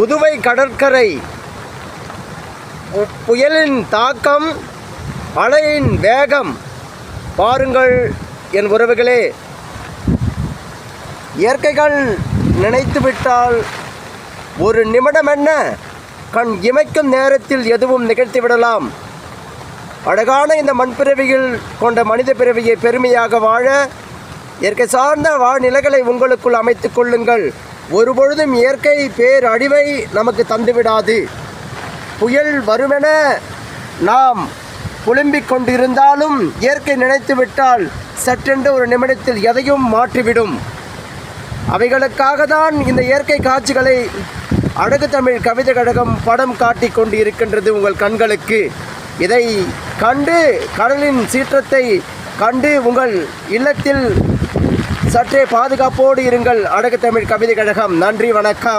புதுவை கடற்கரை புயலின் தாக்கம், அலையின் வேகம் பாருங்கள் என் உறவுகளே. இயற்கைகள் நினைத்துவிட்டால் ஒரு நிமிடம் என்ன, கண் இமைக்கும் நேரத்தில் எதுவும் நிகழ்த்திவிடலாம். அழகான இந்த மண்பிறவியில் கொண்ட மனித பிறவியை பெருமையாக வாழ இயற்கை சார்ந்த வாழ்நிலைகளை உங்களுக்குள் அமைத்து கொள்ளுங்கள். ஒருபொழுதும் இயற்கை பேரழிவை நமக்கு தந்துவிடாது. புயல் வருமென நாம் புலம்பிக் கொண்டிருந்தாலும் இயற்கை நினைத்துவிட்டால் சற்றென்று ஒரு நிமிடத்தில் எதையும் மாற்றிவிடும். அவைகளுக்காக தான் இந்த இயற்கை காட்சிகளை அழகு தமிழ் கவிதை கழகம் படம் காட்டி கொண்டு இருக்கின்றது உங்கள் கண்களுக்கு. இதை கண்டு கடலின் சீற்றத்தை கண்டு உங்கள் இல்லத்தில் சற்றே பாதுகாப்போடு இருங்கள். அழகு தமிழ் கவிதை கழகம். நன்றி, வணக்கம்.